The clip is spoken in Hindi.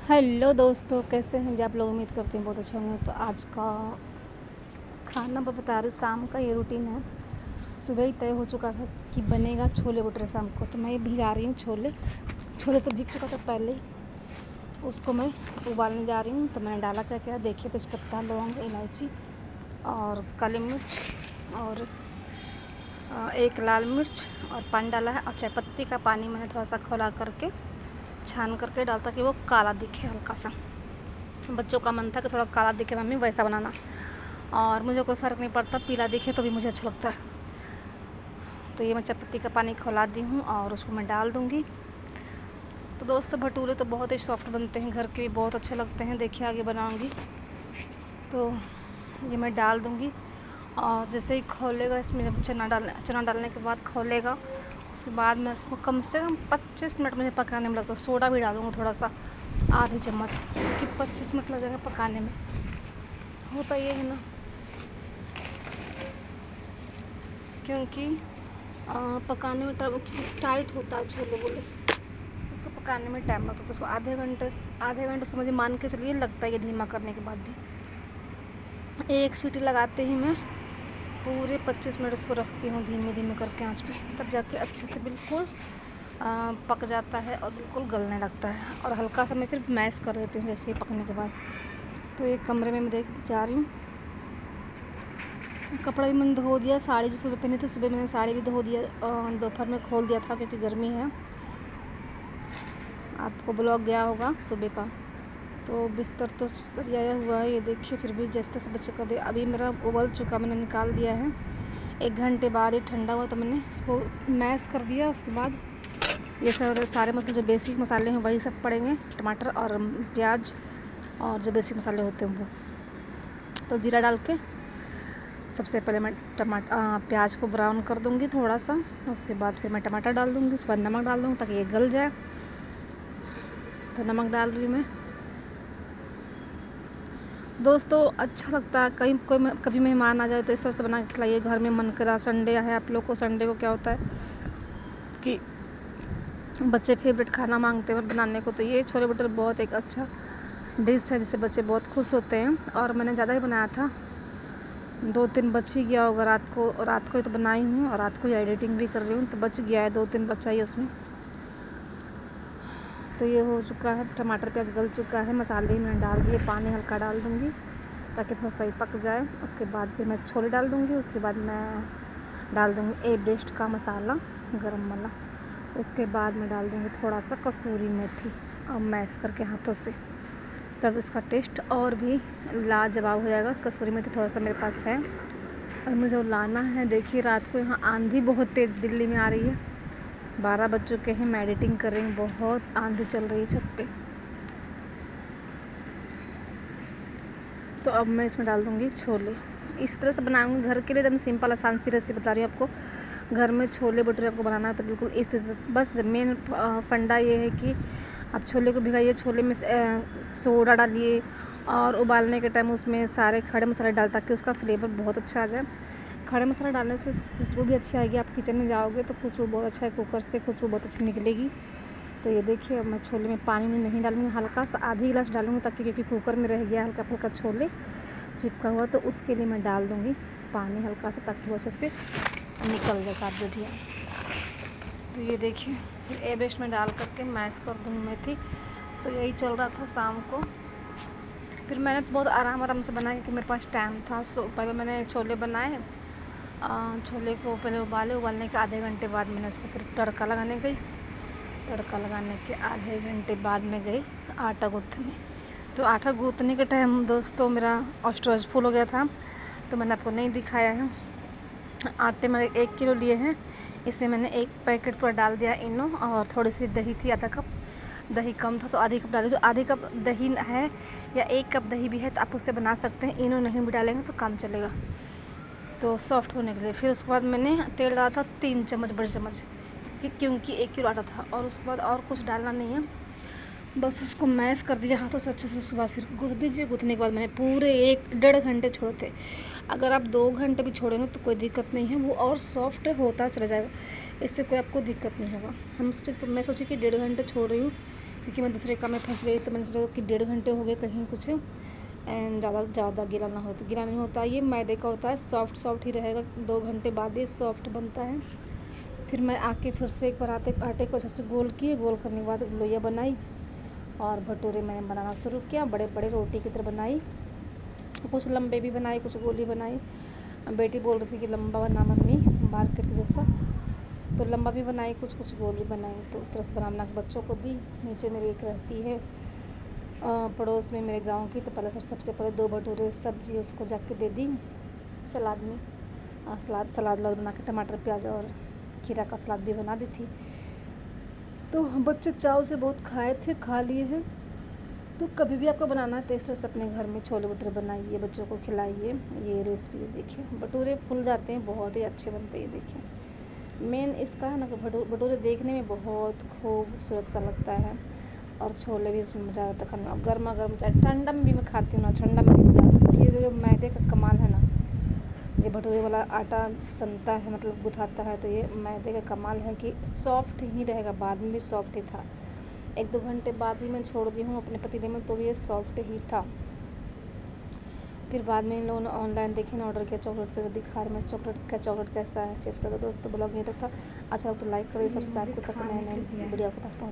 हेलो दोस्तों, कैसे हैं जी आप लोग। उम्मीद करते हैं बहुत अच्छे होंगे। तो आज का खाना मैं बता रही, शाम का ये रूटीन है। सुबह ही तय हो चुका था कि बनेगा छोले भटूरे शाम को, तो मैं भिगा रही हूँ छोले। छोले तो भीग चुका था पहले ही, उसको मैं उबालने जा रही हूँ। तो मैंने डाला क्या क्या देखिए, तेज़पत्ता, लौंग, इलायची और काली मिर्च और एक लाल मिर्च और पानी डाला है। और चाय पत्ती का पानी मैंने थोड़ा सा खौला करके छान करके डालता कि वो काला दिखे हल्का सा। बच्चों का मन था कि थोड़ा काला दिखे मम्मी, वैसा बनाना। और मुझे कोई फ़र्क नहीं पड़ता, पीला दिखे तो भी मुझे अच्छा लगता है। तो ये मैं चाय पत्ती का पानी खौला दी हूँ और उसको मैं डाल दूँगी। तो दोस्तों, भटूरे तो बहुत ही सॉफ्ट बनते हैं, घर के भी बहुत अच्छे लगते हैं। देखिए आगे बनाऊँगी तो ये मैं डाल दूँगी। और जैसे ही खौलेगा, इसमें जब चना डालने के बाद खौलेगा, उसके बाद मैं इसको कम से कम 25 मिनट मुझे पकाने में लगता है। सोडा भी डालूँगा थोड़ा सा, आधी चम्मच, क्योंकि 25 मिनट लगेगा पकाने में। होता ये है ना, क्योंकि पकाने में टाइट होता है छोले बोले, उसको पकाने में टाइम लगता है। तो उसको आधे घंटे से मुझे मान के चलिए लगता है ये धीमा करने के बाद भी। एक सीटी लगाते ही मैं पूरे 25 मिनट उसको रखती हूँ धीमे धीमे करके आंच पे, तब जाके अच्छे से बिल्कुल पक जाता है और बिल्कुल गलने लगता है। और हल्का सा मैं फिर मैश कर देती हूँ जैसे ही पकने के बाद। तो एक कमरे में मैं देख जा रही हूँ, कपड़ा भी मैंने धो दिया। साड़ी जो सुबह पहनी थी, सुबह मैंने साड़ी भी धो दिया, दोपहर में खोल दिया था क्योंकि गर्मी है। आपको ब्लॉग गया होगा सुबह का। तो बिस्तर तो सरियाया हुआ है, ये देखिए। फिर भी जैसे तैसे बच्चे कर दिया। अभी मेरा उबल चुका, मैंने निकाल दिया है। 1 घंटे बाद ये ठंडा हुआ तो मैंने इसको मैश कर दिया। उसके बाद ये सारे मसाले, जो बेसिक मसाले हैं वही सब पड़ेंगे, टमाटर और प्याज और जो बेसिक मसाले होते हैं वो। तो जीरा डाल के सबसे पहले मैं प्याज को ब्राउन कर दूँगी थोड़ा सा। उसके बाद फिर मैं टमाटर डाल दूँगी, उसके बाद नमक डाल दूँगी ताकि ये गल जाए। तो नमक डाल रही हूँ मैं। दोस्तों, अच्छा लगता है कभी मेहमान आ जाए तो इस तरह से बना के खिलाइए। घर में मन करा, संडे है आप लोग को, संडे को क्या होता है कि बच्चे फेवरेट खाना मांगते हैं बनाने को। तो ये छोले भटूरे बहुत एक अच्छा डिश है जिससे बच्चे बहुत खुश होते हैं। और मैंने ज़्यादा ही बनाया था, 2-3 बच ही गया होगा। रात को ही तो बनाई हूँ और रात को ही एडिटिंग भी कर रही हूँ, तो बच गया है, 2-3 बचा ही उसमें। तो ये हो चुका है, टमाटर प्याज गल चुका है, मसाले मैंने डाल दिए, पानी हल्का डाल दूँगी ताकि थोड़ा सही पक जाए। उसके बाद फिर मैं छोले डाल दूँगी। उसके बाद मैं डाल दूँगी एवरेस्ट का मसाला, गरम वाला। उसके बाद मैं डाल दूँगी थोड़ा सा कसूरी मेथी और मैश करके हाथों से, तब इसका टेस्ट और भी लाजवाब हो जाएगा। कसूरी मेथी थोड़ा सा मेरे पास है और मुझे वो लाना है। देखिए रात को यहाँ आंधी बहुत तेज़ दिल्ली में आ रही है, 12 बज चुके हैं, मैं एडिटिंग कर रही हूँ, बहुत आंधी चल रही है छत पे। तो अब मैं इसमें डाल दूँगी छोले। इस तरह से बनाऊँगी घर के लिए, एकदम सिंपल आसान सी रेसिपी बता रही हूँ आपको। घर में छोले भटूरे आपको बनाना है तो बिल्कुल इस तरह से। बस मेन फंडा ये है कि आप छोले को भिगाइए, छोले में सोडा डालिए और उबालने के टाइम उसमें सारे खड़े मसाले डाल, ताकि उसका फ्लेवर बहुत अच्छा आ जाए। खड़े मसाला डालने से खुशबू भी अच्छी आएगी। आप किचन में जाओगे तो खुशबू बहुत अच्छा है, कुकर से खुशबू बहुत अच्छी निकलेगी। तो ये देखिए, अब मैं छोले में पानी नहीं डालूँगी, हल्का सा आधी गिलास डालूँगी, ताकि क्योंकि कुकर में रह गया हल्का फुल्का छोले चिपका हुआ, तो उसके लिए मैं डाल दूँगी पानी हल्का सा, ताकि वो अच्छे से निकल जाए साथ जो भी है। तो ये देखिए, फिर एवरेस्ट में डाल करके मैश कर दूँगी मेथी। तो यही चल रहा था शाम को। फिर मैंने तो बहुत आराम से बनाया क्योंकि मेरे पास टाइम था। सो पहले मैंने छोले बनाए, छोले को पहले उबालने के आधे घंटे बाद मैंने उसको फिर तड़का लगाने गई। तड़का लगाने के आधे घंटे बाद में गई आटा गूँथने। तो आटा गूँथने के टाइम दोस्तों मेरा स्टोरेज फुल हो गया था, तो मैंने आपको नहीं दिखाया है। आटे मैंने 1 किलो लिए हैं, इसे मैंने 1 पैकेट पूरा डाल दिया इनो, और थोड़ी सी दही थी, आधा कप। दही कम था तो आधी कप डाली। जो आधी कप दही है या 1 कप दही भी है तो आप उससे बना सकते हैं, इनो नहीं भी डालेंगे तो काम चलेगा, तो सॉफ्ट होने के लिए। फिर उसके बाद मैंने तेल डाला था 3 चम्मच, बड़े चम्मच, क्योंकि 1 किलो आटा था। और उसके बाद और कुछ डालना नहीं है, बस उसको मैश कर दीजिए हाथों से अच्छे से। उसके बाद फिर गूँथ दीजिए। गूँथने के बाद मैंने पूरे 1-1.5 घंटे छोड़े थे। अगर आप 2 घंटे भी छोड़ेंगे तो कोई दिक्कत नहीं है, वो और सॉफ्ट होता चला जाएगा, इससे कोई आपको दिक्कत नहीं होगा। मैं सोची कि 1.5 घंटे छोड़ रही हूँ क्योंकि मैं दूसरे काम में फंस गई, तो मैंने सोचा कि 1.5 घंटे हो गए कहीं कुछ एंड ज़्यादा गीला ना हो, तो गीला नहीं होता। ये मैदे का होता है, सॉफ्ट ही रहेगा, 2 घंटे बाद भी सॉफ्ट बनता है। फिर मैं आके फिर से एक बार आटे को अच्छे से गोल किए, गोल करने के बाद लोइया बनाई और भटूरे मैंने बनाना शुरू किया। बड़े बड़े रोटी की तरह बनाई, कुछ लंबे भी बनाए, कुछ गोली बनाई। बेटी बोल रही थी कि लंबा बना मम्मी, मार्केट के जैसा, तो लंबा भी बनाई, कुछ गोल भी बनाई। तो उस तरह से बना के बच्चों को दी। नीचे मेरी एक रहती है पड़ोस में मेरे गांव की, तो पहले सबसे पहले 2 भटूरे सब्जी उसको जाके दे दी। सलाद में सलाद बना के टमाटर प्याज और खीरा का सलाद भी बना दी थी। तो बच्चे चाव से बहुत खाए थे, खा लिए हैं। तो कभी भी आपको बनाना है तो इस तरह से अपने घर में छोले भटूरे बनाइए, बच्चों को खिलाइए। ये रेसिपी देखिए, भटूरे फूल जाते हैं, बहुत ही अच्छे बनते हैं। ये देखिए, मेन इसका है ना कि भटूरे देखने में बहुत खूबसूरत सा लगता है और छोले भी इसमें मज़ा आता है खाने में। गर्मा गर्म चाहे ठंडा में भी मैं खाती हूँ ना, ठंडा में भी मज़ा आता है। क्योंकि जो मैदे का कमाल है ना, जो भटूरे वाला आटा सनता है, मतलब गुथाता है, तो ये मैदे का कमाल है कि सॉफ्ट ही रहेगा। बाद में भी सॉफ्ट ही था, 1-2 घंटे बाद भी मैं छोड़ दी हूँ अपने पतीले में, तो भी ये सॉफ्ट ही था। फिर बाद में इन लोगों ने ऑनलाइन देखे ना, ऑर्डर किया चॉकलेट, तो दिखा रहे मैं चॉकलेट कैसा है। चेस्ट का दोस्तों ब्लॉग नहीं तक था। अच्छा तो लाइक करिए, सब्सक्राइब करिए, नए वीडियो आपके पास पहुँच